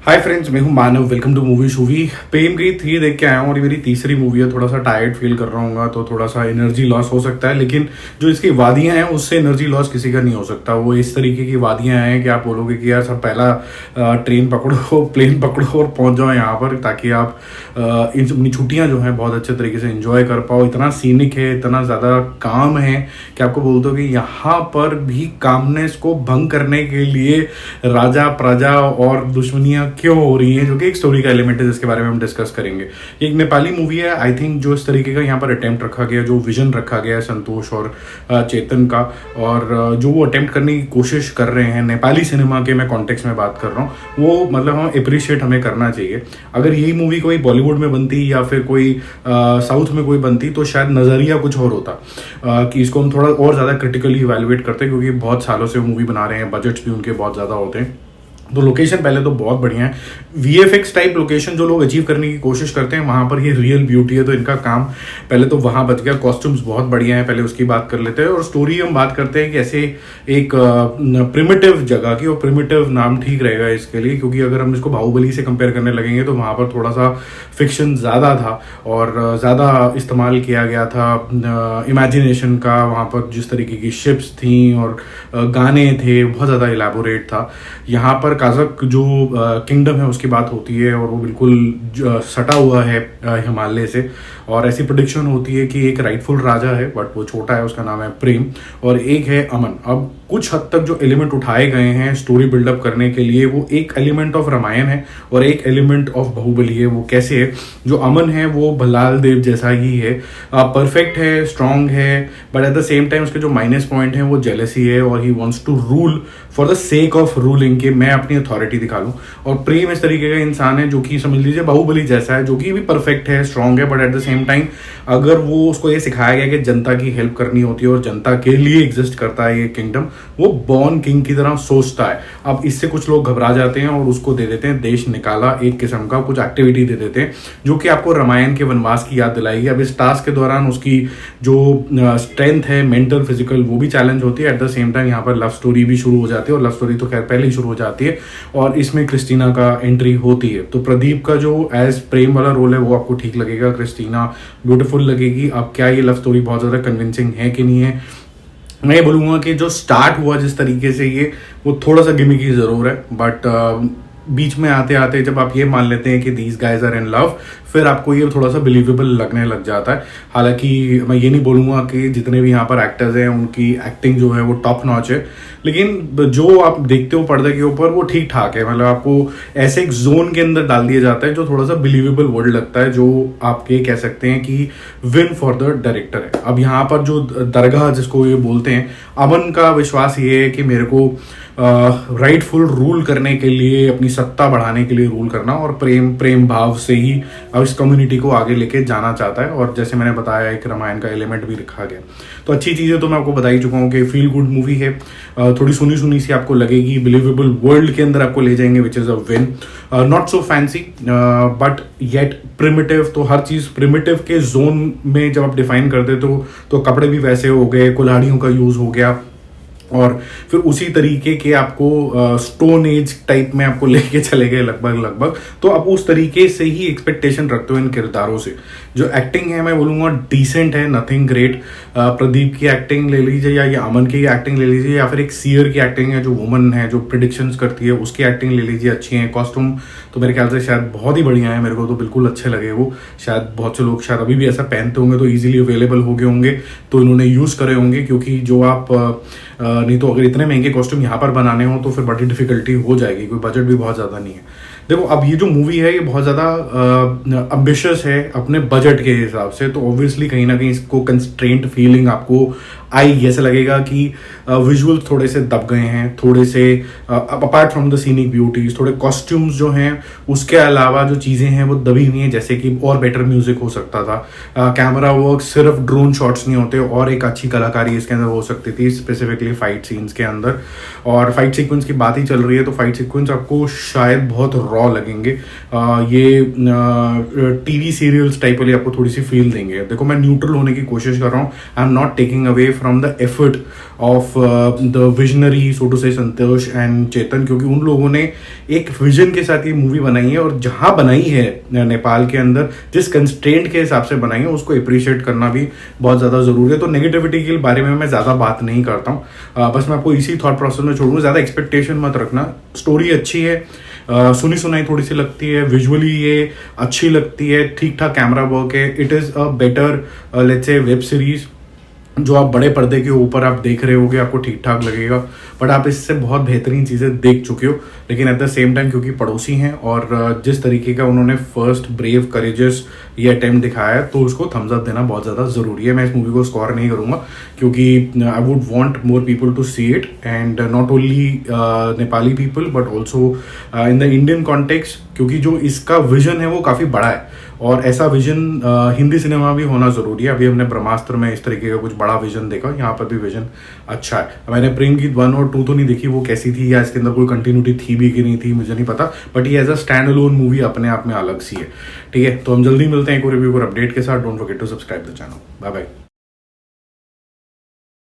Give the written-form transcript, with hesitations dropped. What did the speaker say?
हाय friends, मैं हूं Manav. Welcome to movie shoovy. Prem Geet 3 देख के आया हूं और ये मेरी तीसरी मूवी है। थोड़ा सा टायर्ड फील कर रहा हूँ तो थोड़ा सा एनर्जी लॉस हो सकता है, लेकिन जो इसकी वादियां हैं उससे एनर्जी लॉस किसी का नहीं हो सकता। वो इस तरीके की वादियां हैं कि आप बोलोगे कि यार सब पहला ट्रेन पकड़ो, प्लेन पकड़ो और पहुंच जाओ यहाँ पर, ताकि आप इन अपनी छुट्टियां जो हैं बहुत अच्छे तरीके से एंजॉय कर पाओ। इतना सीनिक है, इतना ज़्यादा काम है कि आपको बोल दो कि यहाँ पर भी कामनेस को भंग करने के लिए राजा प्रजा और दुश्मनियां क्यों हो रही हैं, जो कि एक स्टोरी का एलिमेंट है जिसके बारे में हम डिस्कस करेंगे। ये एक नेपाली मूवी है आई थिंक, जो इस तरीके का यहाँ पर अटेम्प्ट रखा गया, जो विजन रखा गया है संतोष और चेतन का, और जो वो अटेम्प्ट करने की कोशिश कर रहे हैं नेपाली सिनेमा के, मैं कॉन्टेक्स्ट में बात कर रहा हूँ, वो मतलब हम अप्रिशिएट हमें करना चाहिए। अगर यही मूवी कोई बॉलीवुड में बनती या फिर कोई साउथ में कोई बनती तो शायद नज़रिया कुछ और होता, कि इसको हम थोड़ा और ज़्यादा क्रिटिकली इवैल्यूएट करते, क्योंकि बहुत सालों से वो मूवी बना रहे हैं, बजट्स भी उनके बहुत ज़्यादा होते हैं। तो लोकेशन पहले तो बहुत बढ़िया है, वीएफएक्स टाइप लोकेशन जो लोग अचीव करने की कोशिश करते हैं वहाँ पर ये रियल ब्यूटी है, तो इनका काम पहले तो वहाँ बच गया। कॉस्ट्यूम्स बहुत बढ़िया हैं, पहले उसकी बात कर लेते हैं। और स्टोरी हम बात करते हैं कि ऐसे एक प्रिमिटिव जगह की, और प्रिमिटिव नाम ठीक रहेगा इसके लिए, क्योंकि अगर हम इसको बाहुबली से कंपेयर करने लगेंगे तो वहाँ पर थोड़ा सा फिक्शन ज़्यादा था और ज़्यादा इस्तेमाल किया गया था इमेजिनेशन का। वहाँ पर जिस तरीके की शिप्स थी और गाने थे, बहुत ज़्यादा इलेबोरेट था। यहाँ पर काज़क जो किंगडम है उसकी बात होती है, और वो बिल्कुल सटा हुआ है हिमालय से, और ऐसी प्रेडिक्शन होती है कि एक राइटफुल राजा है बट वो छोटा है, उसका नाम है प्रेम, और एक है अमन। अब कुछ हद तक जो एलिमेंट उठाए गए हैं स्टोरी बिल्डअप करने के लिए, वो एक एलिमेंट ऑफ रामायण है और एक एलिमेंट ऑफ बाहुबली है। वो कैसे है? जो अमन है वो भल्लाल देव जैसा ही है, परफेक्ट है, स्ट्रांग है, but at the same time उसके जो माइनस पॉइंट है वो जेलसी है, और he wants to rule for the sake of ruling, कि मैं अपनी अथॉरिटी दिखा लूं। और प्रेम इस तरीके का इंसान है जो कि समझ लीजिए बाहुबली जैसा है, जो कि भी परफेक्ट है, स्ट्रांग है, but at the same time अगर वो उसको ये सिखाया गया कि जनता की हेल्प करनी होती है और जनता के लिए एग्जिस्ट करता है ये किंगडम, वो बॉर्न किंग की तरह सोचता है। अब इससे कुछ लोग घबरा जाते हैं और उसको दे देते हैं देश निकाला, एक किस्म का कुछ एक्टिविटी दे देते हैं जो कि आपको रामायण के वनवास की याद दिलाएगी। अब इस टास्क के दौरान उसकी जो स्ट्रेंथ है मेंटल फिजिकल, वो भी चैलेंज होती है। एट द सेम टाइम यहाँ पर लव स्टोरी भी शुरू हो जाती है, और लव स्टोरी तो खैर पहले ही शुरू हो जाती है, और इसमें क्रिस्टीना का एंट्री होती है। तो प्रदीप का जो एज प्रेम वाला रोल है वो आपको ठीक लगेगा, क्रिस्टीना ब्यूटीफुल लगेगी। अब क्या ये लव स्टोरी बहुत ज़्यादा कन्विंसिंग है कि नहीं है? मैं ये बोलूँगा कि जो स्टार्ट हुआ जिस तरीके से ये, वो थोड़ा सा गिमिकी ज़रूर है, बट बीच में आते आते जब आप ये मान लेते हैं कि these guys are in love, फिर आपको ये थोड़ा सा बिलीवेबल लगने लग जाता है। हालांकि मैं ये नहीं बोलूँगा कि जितने भी यहाँ पर एक्टर्स हैं उनकी एक्टिंग जो है वो टॉप नॉच है, लेकिन जो आप देखते हो पर्दे के ऊपर वो ठीक ठाक है। मतलब आपको ऐसे एक जोन के अंदर डाल दिया जाता है जो थोड़ा सा बिलीवेबल वर्ल्ड लगता है, जो आप ये कह सकते हैं कि विन फॉर द डायरेक्टर है। अब यहाँ पर जो दरगाह जिसको ये बोलते हैं, अमन का विश्वास ये है कि मेरे को राइटफुल रूल करने के लिए, अपनी सत्ता बढ़ाने के लिए रूल करना, और प्रेम भाव से ही अब इस कम्युनिटी को आगे लेके जाना चाहता है। और जैसे मैंने बताया एक रामायण का एलिमेंट भी रखा गया। तो अच्छी चीज़ें तो मैं आपको बता ही चुका हूँ कि फील गुड मूवी है, थोड़ी सुनी सुनी सी आपको लगेगी, बिलीवेबल वर्ल्ड के अंदर आपको ले जाएंगे, which is a win. Not so fancy but yet primitive. तो हर चीज़ प्रिमिटिव के जोन में जब आप डिफाइन करते तो कपड़े भी वैसे हो गए, कुल्हाड़ियों का यूज़ हो गया, और फिर उसी तरीके के आपको स्टोन एज टाइप में आपको लेके चले गए लगभग। तो आप उस तरीके से ही एक्सपेक्टेशन रखते हो इन किरदारों से। जो एक्टिंग है मैं बोलूँगा डिसेंट है, नथिंग ग्रेट। प्रदीप की एक्टिंग ले लीजिए, या ये अमन की एक्टिंग ले लीजिए, या फिर एक सीयर की एक्टिंग है जो वुमन है जो प्रिडिक्शंस करती है, उसकी एक्टिंग ले लीजिए, अच्छी है। कॉस्ट्यूम तो मेरे ख्याल से शायद बहुत ही बढ़िया है, मेरे को तो बिल्कुल अच्छे लगे वो। शायद बहुत से लोग शायद अभी भी ऐसा पहनते होंगे तो ईजिली अवेलेबल हो गए होंगे, तो इन्होंने यूज़ करे होंगे, क्योंकि जो आप नहीं तो अगर इतने महंगे कॉस्ट्यूम यहाँ पर बनाने हो तो फिर बड़ी डिफिकल्टी हो जाएगी, कोई बजट भी बहुत ज़्यादा नहीं है। देखो अब ये जो मूवी है ये बहुत ज़्यादा अम्बिशियस है अपने बजट के हिसाब से, तो ऑब्वियसली कहीं ना कहीं इसको कंस्ट्रेंट फीलिंग आपको आई, ऐसा लगेगा कि विजुअल थोड़े से दब गए हैं, थोड़े से apart from the scenic beauties, थोड़े कॉस्ट्यूम्स जो हैं उसके अलावा जो चीज़ें हैं वो दबी हुई हैं, जैसे कि और बेटर म्यूजिक हो सकता था। कैमरा वर्क, सिर्फ ड्रोन शॉट्स नहीं होते, और एक अच्छी कलाकारी इसके अंदर हो सकती थी, स्पेसिफिकली फाइट सीन्स के अंदर। और फाइट सीक्वेंस की बात ही चल रही है तो फाइट सीक्वेंस आपको शायद बहुत रॉ लगेंगे, ये टीवी सीरियल्स टाइप वाली आपको थोड़ी सी फील देंगे। देखो मैं न्यूट्रल होने की कोशिश कर रहा हूँ, I am not taking away from the effort of the visionary so to say Santosh and चेतन, क्योंकि उन लोगों ने एक विजन के साथ ये मूवी बनाई है और जहां बनाई है नेपाल के अंदर जिस कंस्ट्रेंट के हिसाब से बनाई है उसको अप्रिशिएट करना भी बहुत ज़्यादा ज़रूरी है। तो नेगेटिविटी के बारे में मैं ज़्यादा बात नहीं करता हूँ, बस मैं आपको इसी थॉट प्रोसेस में छोड़ूंगा। ज़्यादा एक्सपेक्टेशन मत रखना, स्टोरी अच्छी है, सुनी सुनाई थोड़ी सी लगती है, विजुअली ये अच्छी लगती है, ठीक ठाक कैमरा वर्क है। It is a better let's say web series जो आप बड़े पर्दे के ऊपर आप देख रहे होगे, आपको ठीक ठाक लगेगा, बट आप इससे बहुत बेहतरीन चीज़ें देख चुके हो। लेकिन एट द सेम टाइम क्योंकि पड़ोसी हैं और जिस तरीके का उन्होंने फर्स्ट ब्रेव करेजस ये अटेम्प्ट दिखाया है, तो उसको थम्स अप देना बहुत ज़्यादा ज़रूरी है। मैं इस मूवी को स्कोर नहीं करूँगा क्योंकि I would want more people to see it, and not only Nepali people but also in the Indian context, क्योंकि जो इसका विजन है वो काफ़ी बड़ा है और ऐसा विजन हिंदी सिनेमा भी होना ज़रूरी है। अभी हमने ब्रह्मास्त्र में इस तरीके का कुछ बड़ा विजन देखा, यहाँ पर भी विजन अच्छा है। मैंने प्रेम गीत 1 और 2 तो नहीं देखी, वो कैसी थी या इसके अंदर कोई कंटिन्यूटी थी भी कि नहीं थी मुझे नहीं पता, बट ये as a stand alone movie अपने आप में अलग सी है। ठीक है, तो हम जल्दी मिलते हैं एक और रिव्यू और अपडेट के साथ। Don't forget to subscribe the channel. Bye bye.